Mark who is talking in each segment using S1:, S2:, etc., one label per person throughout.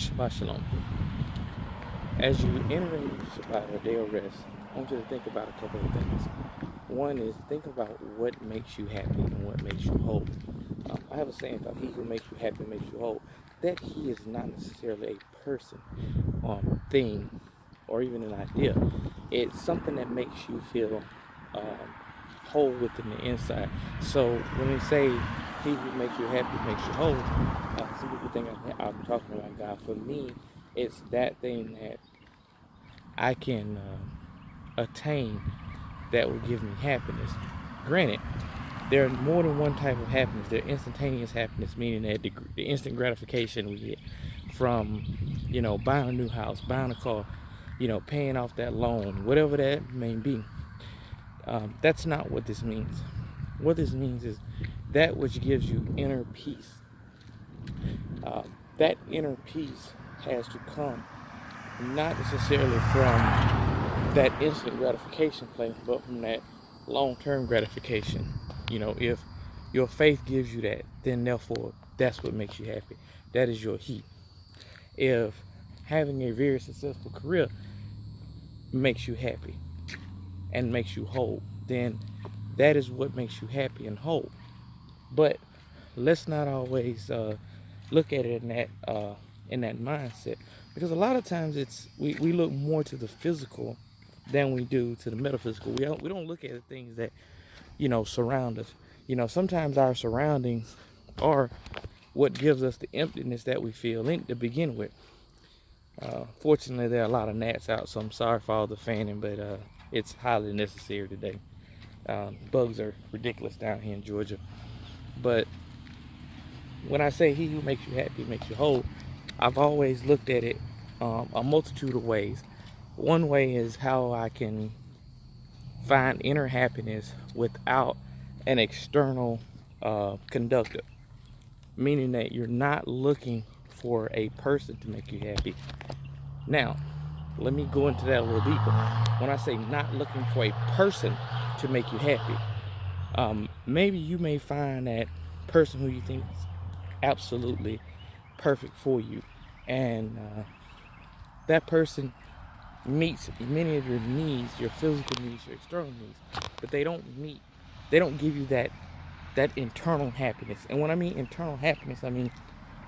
S1: Shabbat Shalom. As you enter into Shabbat, a day of rest, I want you to think about a couple of things. One is think about what makes you happy and what makes you whole. I have a saying about he who makes you happy makes you whole. That he is not necessarily a person, thing, or even an idea. It's something that makes you feel um, whole within the inside. So when we say he who makes you happy makes you whole, some people think I'm talking about God. For me, it's that thing that I can attain that will give me happiness. Granted, there are more than one type of happiness. There's instantaneous happiness, meaning that the instant gratification we get from, buying a new house, buying a car, paying off that loan, whatever that may be. That's not what this means. What this means is that which gives you inner peace. That inner peace has to come not necessarily from that instant gratification place, but from that long-term gratification. If your faith gives you that, then therefore that's what makes you happy. That is your heat. If having a very successful career makes you happy and makes you whole, then that is what makes you happy and whole. But let's not always look at it in that mindset, because a lot of times we look more to the physical than we do to the metaphysical. We don't look at the things that surround us. Sometimes our surroundings are what gives us the emptiness that we feel in to begin with. Fortunately, there are a lot of gnats out, so I'm sorry for all the fanning, but it's highly necessary today. Bugs are ridiculous down here in Georgia. But when I say he who makes you happy makes you whole, I've always looked at it a multitude of ways. One way is how I can find inner happiness without an external conductor, meaning that you're not looking for a person to make you happy. Now, let me go into that a little deeper. When I say not looking for a person to make you happy, maybe you may find that person who you think is absolutely perfect for you, and that person meets many of your needs, your physical needs, your external needs, but they don't give you that internal happiness. And when I mean internal happiness, I mean,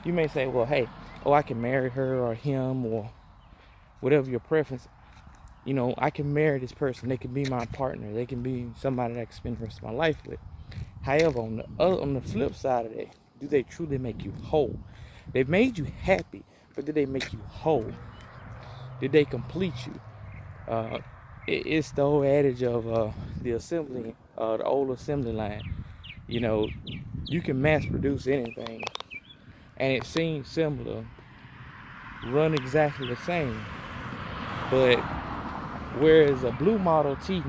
S1: you may say, well, hey, oh, I can marry her or him or whatever your preference. I can marry this person. They can be my partner. They can be somebody that I can spend the rest of my life with. However, on the flip side of that, do they truly make you whole? They've made you happy, but did they make you whole? Did they complete you? Uh, it's the old adage of the old assembly line. You know, you can mass produce anything, and it seems similar, run exactly the same. But whereas a blue Model T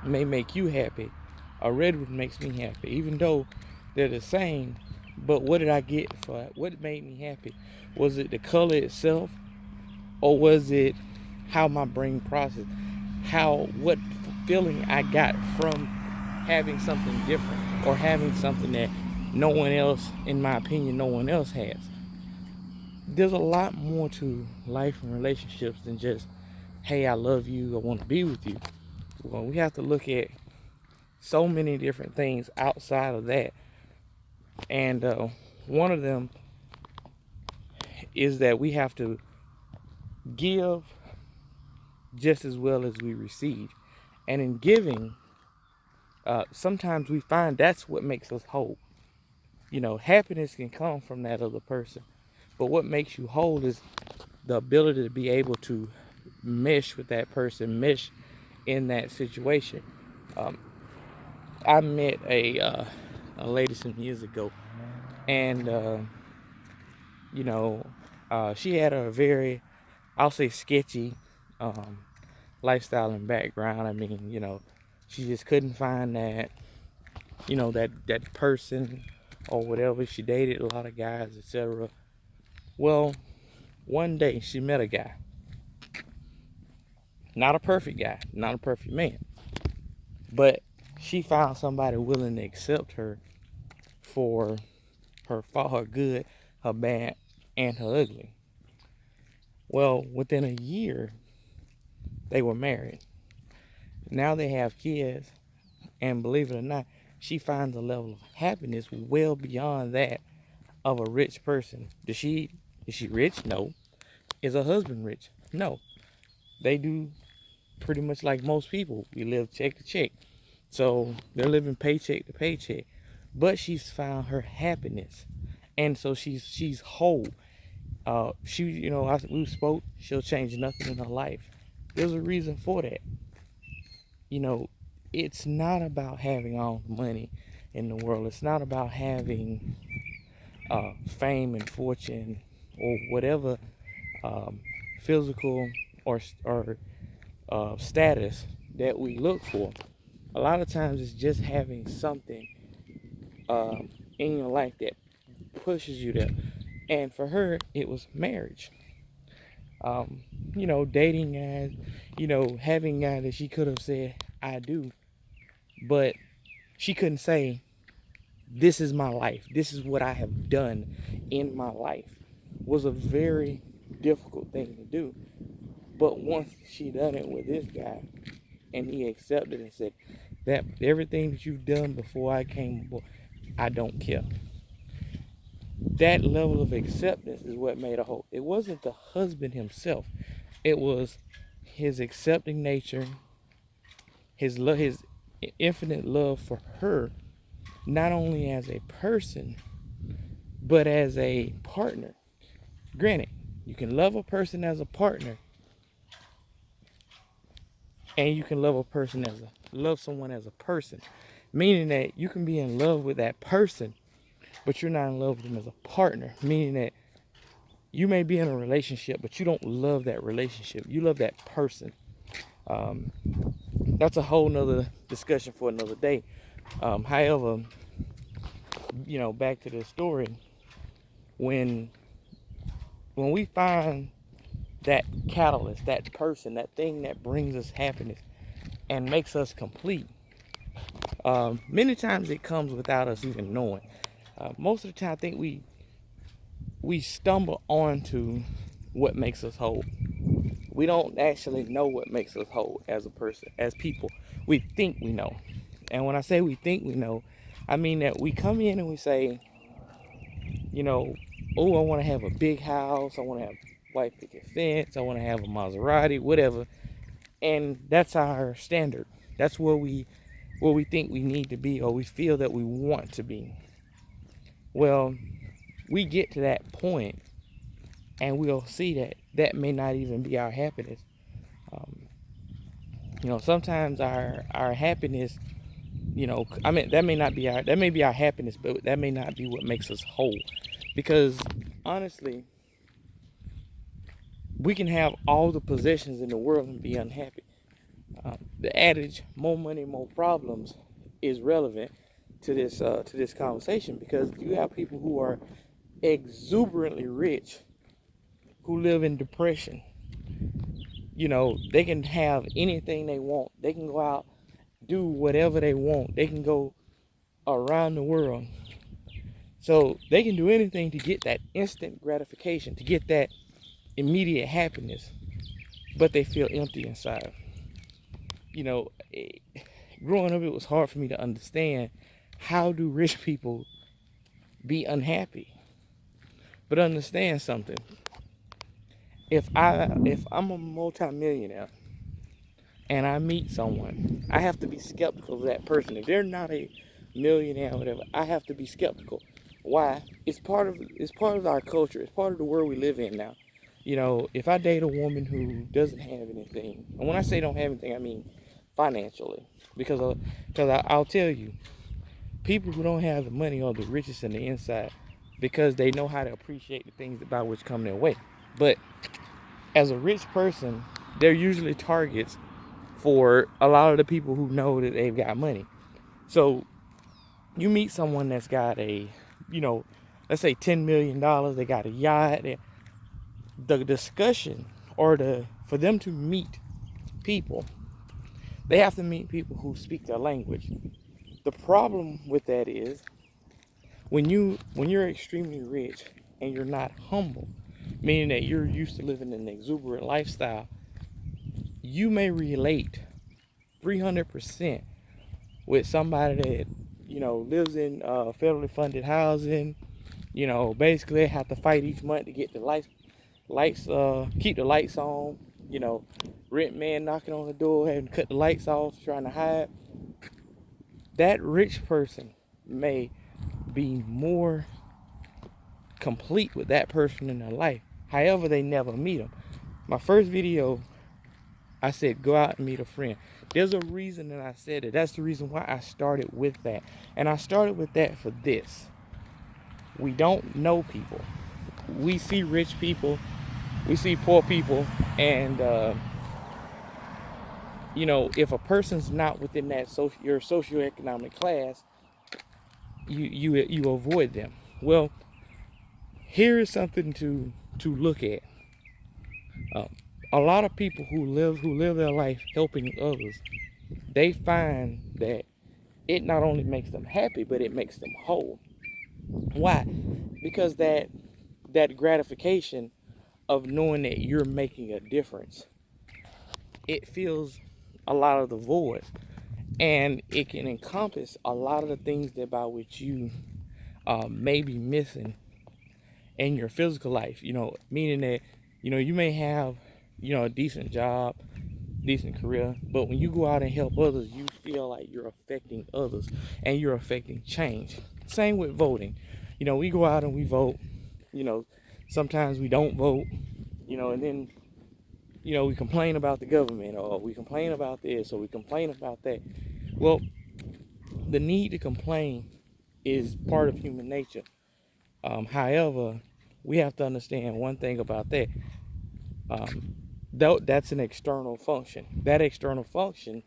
S1: may make you happy, a red one makes me happy, even though they're the same. But what did I get for it? What made me happy? Was it the color itself, or was it how my brain processed? What feeling I got from having something different, or having something that no one else, in my opinion, no one else has. There's a lot more to life and relationships than just, hey, I love you, I want to be with you. Well, we have to look at so many different things outside of that. And one of them is that we have to give just as well as we receive. And in giving, sometimes we find that's what makes us whole. Happiness can come from that other person. But what makes you whole is the ability to be able to mesh with that person, mesh in that situation. Um, I met a lady some years ago, and she had a very, I'll say, sketchy um, lifestyle and background. I mean, she just couldn't find that person or whatever. She dated a lot of guys, etc. Well, one day she met a guy, not a perfect guy, not a perfect man, but she found somebody willing to accept her for her good, her bad, and her ugly. Well, within a year, they were married. Now they have kids, and believe it or not, she finds a level of happiness well beyond that of a rich person. Is she rich? No. Is her husband rich? No. They do pretty much like most people. We live check to check. So they're living paycheck to paycheck. But she's found her happiness. And so she's whole. We spoke, she'll change nothing in her life. There's a reason for that. You know, it's not about having all the money in the world. It's not about having fame and fortune or whatever um, physical or status that we look for. A lot of times it's just having something in your life that pushes you there. And for her, it was marriage. Um, Dating guys, having guys that she could have said, I do, but she couldn't say, this is my life. This is what I have done in my life. Was a very difficult thing to do. But once she done it with this guy, and he accepted and said, that everything that you've done before I came aboard, I don't care. That level of acceptance is what made her whole. It wasn't the husband himself. It was his accepting nature, his infinite love for her, not only as a person, but as a partner. Granted, you can love a person as a partner, and you can love someone as a person, meaning that you can be in love with that person, but you're not in love with them as a partner, meaning that you may be in a relationship, but you don't love that relationship. You love that person. Um, that's a whole nother discussion for another day. However, back to the story, when we find that catalyst, that person, that thing that brings us happiness and makes us complete, many times it comes without us even knowing. Most of the time, I think we stumble onto what makes us whole. We don't actually know what makes us whole as a person, as people. We think we know. And when I say we think we know, I mean that we come in and we say, you know, oh, I want to have a big house. I want to have white picket fence. I want to have a Maserati, whatever. And that's our standard. That's where we think we need to be, or we feel that we want to be. Well, we get to that point and we'll see that that may not even be our happiness. Um, Sometimes our happiness, that may be our happiness, but that may not be what makes us whole. Because honestly, we can have all the possessions in the world and be unhappy. The adage "more money, more problems" is relevant to this conversation, because you have people who are exuberantly rich who live in depression. They can have anything they want. They can go out, do whatever they want. They can go around the world. So they can do anything to get that instant gratification, to get that immediate happiness, but they feel empty inside. You know, Growing up, it was hard for me to understand, how do rich people be unhappy? But understand something. If I'm a multimillionaire and I meet someone, I have to be skeptical of that person. If they're not a millionaire or whatever, I have to be skeptical. Why? It's part of our culture. It's part of the world we live in now. If I date a woman who doesn't have anything, and when I say don't have anything, I mean financially, because I'll tell you, people who don't have the money are the richest in the inside, because they know how to appreciate the things about which come their way. But as a rich person, they're usually targets for a lot of the people who know that they've got money. So you meet someone that's got you know, let's say $10 million, they got a yacht. The discussion, for them to meet people, they have to meet people who speak their language. The problem with that is, when you're extremely rich and you're not humble, meaning that you're used to living an exuberant lifestyle, you may relate 300% with somebody that, lives in federally funded housing. Basically they have to fight each month to get the lights, keep the lights on. Rent man knocking on the door, having to cut the lights off, trying to hide. That rich person may be more complete with that person in their life. However, they never meet them. My first video, I said, go out and meet a friend. There's a reason that I said it. That's the reason why I started with that. And I started with that for this. We don't know people. We see rich people, we see poor people, and if a person's not within that your socioeconomic class, you avoid them. Well, here is something to look at. A lot of people who live their life helping others, they find that it not only makes them happy, but it makes them whole. Why? Because that gratification of knowing that you're making a difference, it fills a lot of the void, and it can encompass a lot of the things that by which you may be missing in your physical life. Meaning that you may have a decent job, decent career, but when you go out and help others, you feel like you're affecting others and you're affecting change. Same with voting. We go out and we vote. Sometimes we don't vote. And then we complain about the government, or we complain about this, or we complain about that. Well, the need to complain is part of human nature. However, we have to understand one thing about that. That's an external function. That external function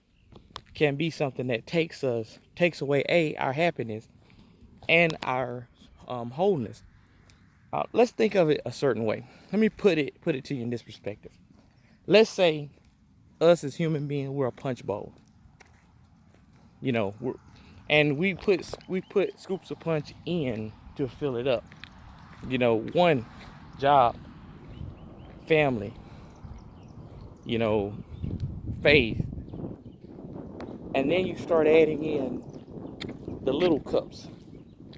S1: can be something that takes away our happiness and our wholeness. Let's think of it a certain way. Let me put it to you in this perspective. Let's say us as human beings, we're a punch bowl. And we put scoops of punch in to fill it up. One, job, family, faith, and then you start adding in the little cups,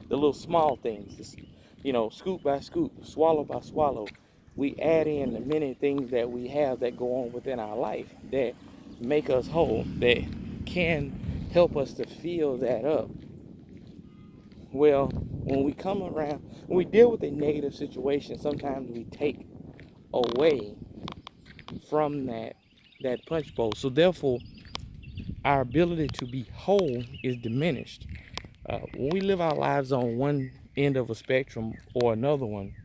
S1: the little small things, scoop by scoop, swallow by swallow. We add in the many things that we have that go on within our life that make us whole, that can help us to fill that up. Well, when we deal with a negative situation, sometimes we take away from that punch bowl. So therefore, our ability to be whole is diminished. When we live our lives on one end of a spectrum or another one,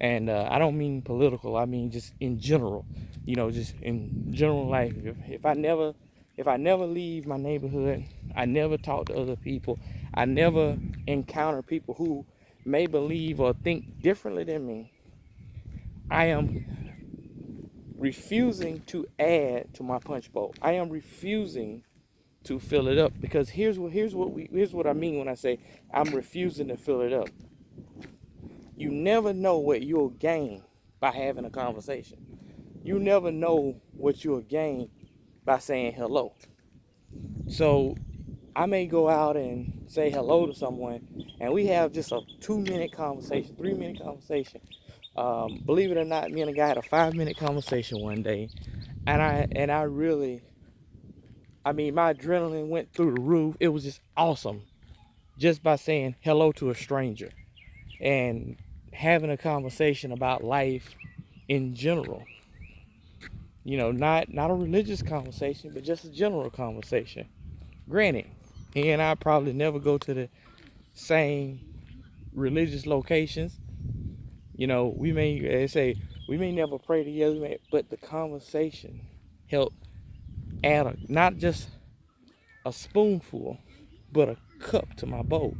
S1: and I don't mean political, I mean just in general, just in general life. If I never leave my neighborhood, I never talk to other people, I never encounter people who may believe or think differently than me, I am refusing to add to my punch bowl. I am refusing to fill it up, because here's what I mean when I say I'm refusing to fill it up. You never know what you'll gain by having a conversation. You never know what you'll gain by saying hello. So I may go out and say hello to someone, and we have just a 2-minute conversation, 3-minute conversation. Believe it or not, me and a guy had a 5-minute conversation one day, and I really, my adrenaline went through the roof. It was just awesome, just by saying hello to a stranger and having a conversation about life in general. Not a religious conversation, but just a general conversation. Granted, he and I probably never go to the same religious locations. We may never pray together, but the conversation helped add not just a spoonful, but a cup to my bowl.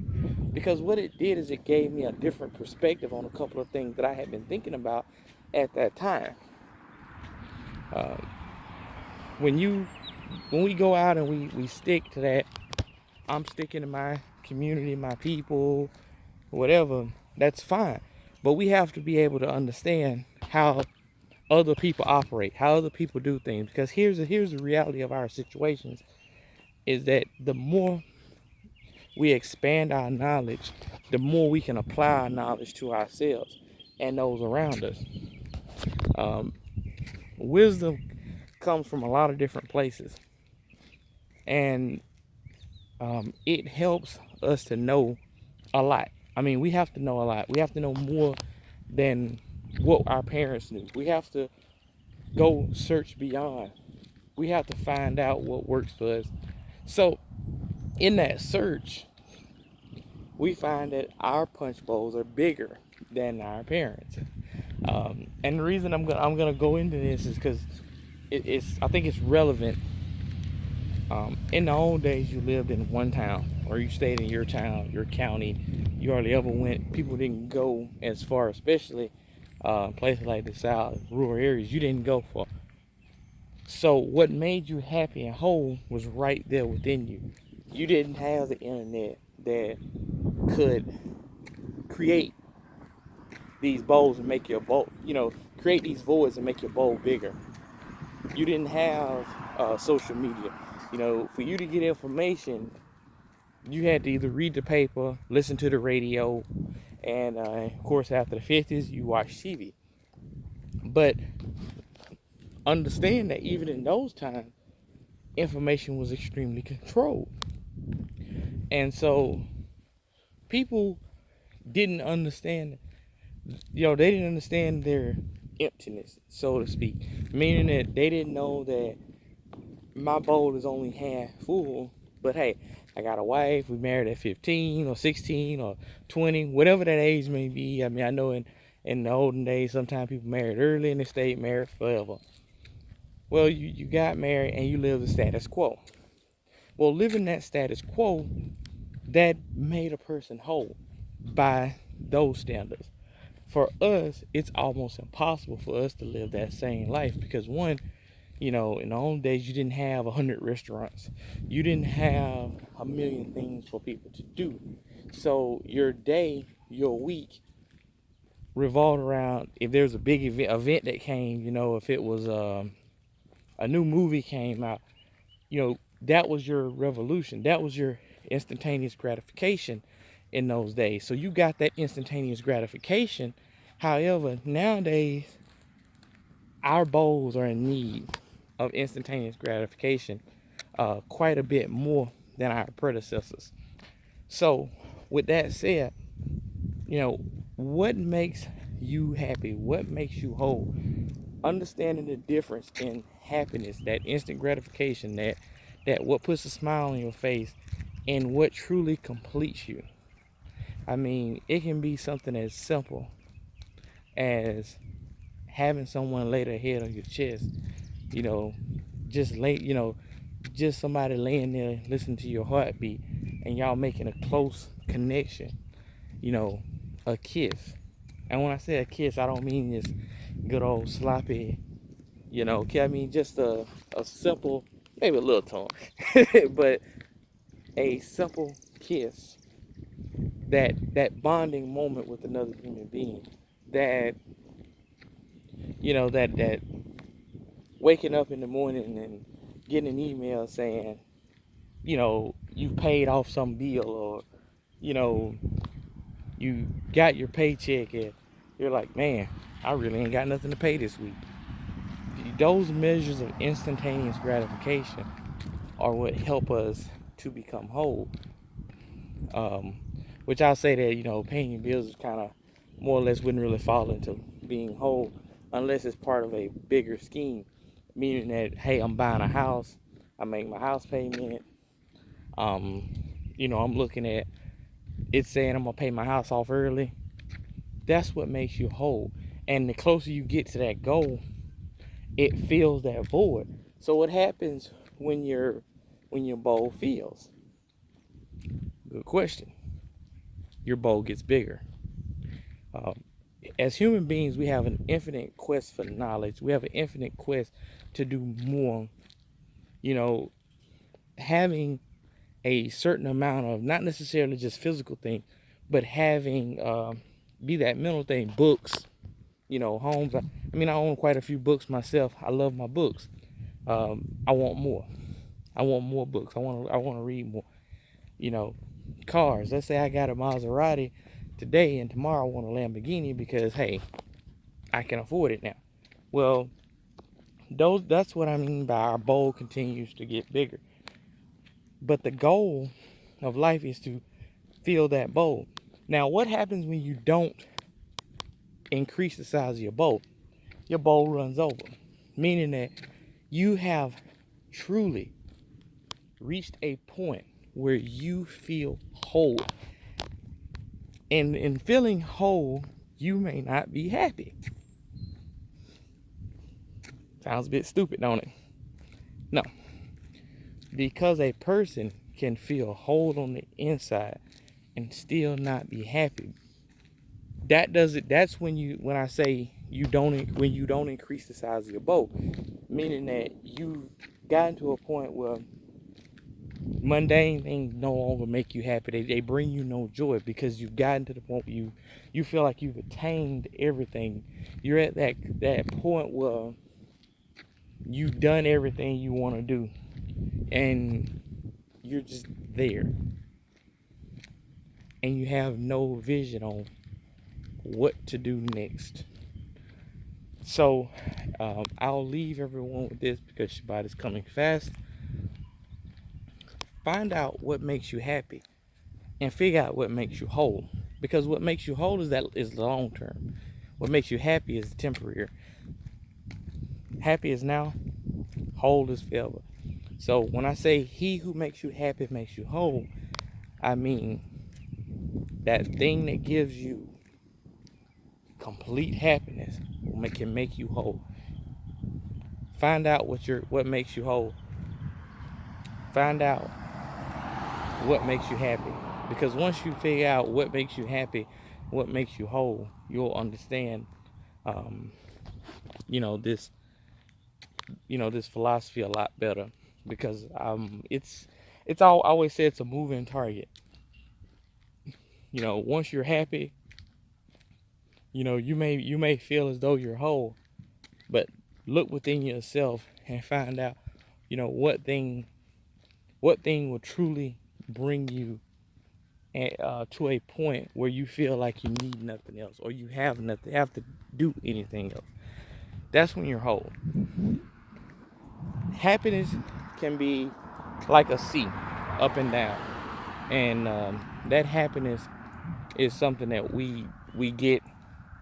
S1: Because what it did is it gave me a different perspective on a couple of things that I had been thinking about at that time. When we go out and we stick to that, I'm sticking to my community, my people, whatever, that's fine. But we have to be able to understand how other people operate, how other people do things. Because here's the reality of our situations is that the more we expand our knowledge, the more we can apply our knowledge to ourselves and those around us. Um, Wisdom comes from a lot of different places, and it helps us to know a lot. I mean, we have to know a lot. We have to know more than what our parents knew. We have to go search beyond. We have to find out what works for us. So, in that search, we find that our punch bowls are bigger than our parents. And the reason I'm gonna go into this is because it's I think it's relevant. In the old days, you lived in one town, or you stayed in your town, your county. You hardly ever went. People didn't go as far, especially places like the South, rural areas. You didn't go for. So what made you happy and whole was right there within you. You didn't have the internet that could create these bowls and make your bowl, create these voids and make your bowl bigger. You didn't have social media. For you to get information, you had to either read the paper, listen to the radio, and of course, after the 50s, you watched TV. But understand that even in those times, information was extremely controlled. And so people didn't understand, they didn't understand their emptiness, so to speak. Meaning that they didn't know that my bowl is only half full, but hey, I got a wife, we married at 15 or 16 or 20, whatever that age may be. I mean, I know in the olden days, sometimes people married early and they stayed married forever. Well, you got married and you lived the status quo. Well, living that status quo, that made a person whole by those standards. For us, it's almost impossible for us to live that same life because one, in the old days, you didn't have 100 restaurants. You didn't have a million things for people to do. So your day, your week revolved around if there's a big event that came, if it was a new movie came out, that was your revolution. That was your instantaneous gratification in those days. So you got that instantaneous gratification. However, nowadays, our bowls are in need of instantaneous gratification quite a bit more than our predecessors. So, with that said, what makes you happy? What makes you whole? Understanding the difference in happiness, that instant gratification, that what puts a smile on your face, and what truly completes you. I mean, it can be something as simple as having someone lay their head on your chest, you know, just lay, just somebody laying there listening to your heartbeat and y'all making a close connection, you know, a kiss. And when I say a kiss, I don't mean this good old sloppy, I mean just a simple, maybe a little tongue, but a simple kiss, that bonding moment with another human being, that that waking up in the morning and getting an email saying, you've paid off some bill, or you know you got your paycheck and you're like, man, I really ain't got nothing to pay this week. Those measures of instantaneous gratification are what help us to become whole. um, which I'll say that paying your bills is kind of more or less wouldn't really fall into being whole unless it's part of a bigger scheme, meaning that, hey, I'm buying a house, I make my house payment, I'm looking at it saying I'm gonna pay my house off early. That's what makes you whole. And the closer you get to that goal, it fills that void. So what happens when your bowl fills? Good question. Your bowl gets bigger. As human beings, we have an infinite quest for knowledge. We have an infinite quest to do more. Having a certain amount of, not necessarily just physical things, but having be that mental thing. Books, homes. I mean, I own quite a few books myself. I love my books. I want more. I want more books. I want to read more. You know, cars. Let's say I got a Maserati today, and tomorrow I want a Lamborghini because hey, I can afford it now. Well, that's what I mean by our bowl continues to get bigger. But the goal of life is to fill that bowl. Now, what happens when you don't increase the size of your bowl? Your bowl runs over, meaning that you have truly reached a point where you feel whole. And in feeling whole, you may not be happy. Sounds a bit stupid, don't it? No. Because a person can feel whole on the inside and still not be happy. That's when I say when you don't increase the size of your boat, meaning that you gotten to a point where mundane things no longer make you happy. They bring you no joy because you've gotten to the point where you feel like you've attained everything. You're at that point where you've done everything you want to do and you're just there and you have no vision on what to do next. So I'll leave everyone with this because Shabbat is coming fast. Find out what makes you happy and figure out what makes you whole, because what makes you whole is long term. What makes you happy is temporary. Happy is now, whole is forever. So when I say he who makes you happy makes you whole, I mean that thing that gives you complete happiness can make you whole. Find out what makes you whole. Find out what makes you happy, because once you figure out what makes you happy, what makes you whole, you'll understand this philosophy a lot better, because it's all I always say, it's a moving target. Once you're happy, you may feel as though you're whole, but look within yourself and find out what thing will truly bring you to a point where you feel like you need nothing else, or you have to do anything else. That's when you're whole. Happiness can be like a sea, up and down, and that happiness is something that we get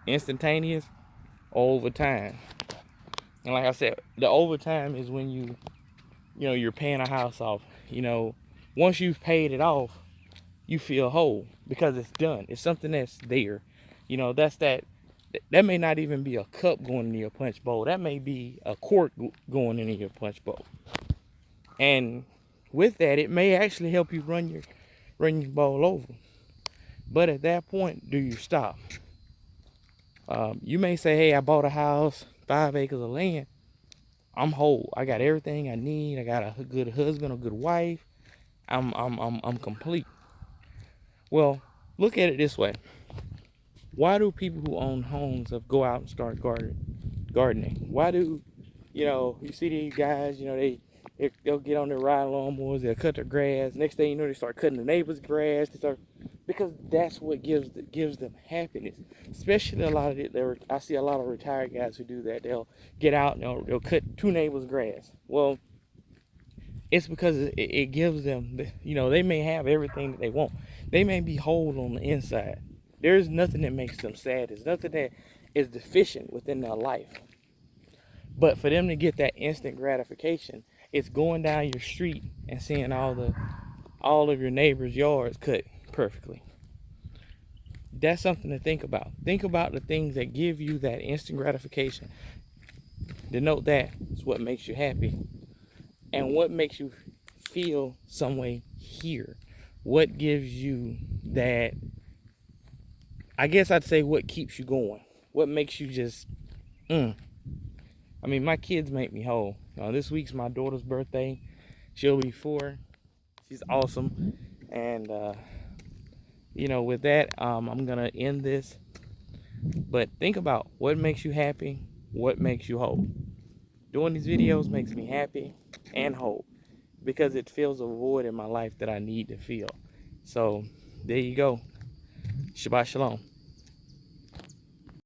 S1: instantaneous or over time. And like I said, the overtime is when you're paying a house off. Once you've paid it off, you feel whole because it's done. It's something that's there. That may not even be a cup going into your punch bowl. That may be a cork going into your punch bowl. And with that, it may actually help you run your bowl over. But at that point, do you stop? You may say, hey, I bought a house, 5 acres of land. I'm whole. I got everything I need. I got a good husband, a good wife. I'm complete. Well, look at it this way. Why do people who own homes go out and start gardening? Why do you see these guys? They'll get on their riding lawnmowers. They'll cut their grass. Next thing you know, they start cutting the neighbor's grass. Because that's what gives them happiness. Especially I see a lot of retired guys who do that. They'll get out and they'll cut 2 neighbors' grass. Well, it's because it gives them, they may have everything that they want. They may be whole on the inside. There's nothing that makes them sad. There's nothing that is deficient within their life. But for them to get that instant gratification, it's going down your street and seeing all of your neighbors' yards cut perfectly. That's something to think about. Think about the things that give you that instant gratification. Denote that is what makes you happy. And what makes you feel some way here. What gives you that, I guess I'd say, what keeps you going? What makes you just, I mean, my kids make me whole. This week's my daughter's birthday. She'll be 4. She's awesome. And, with that, I'm going to end this. But think about what makes you happy, what makes you whole. Doing these videos makes me happy and whole because it fills a void in my life that I need to fill. So there you go. Shabbat shalom.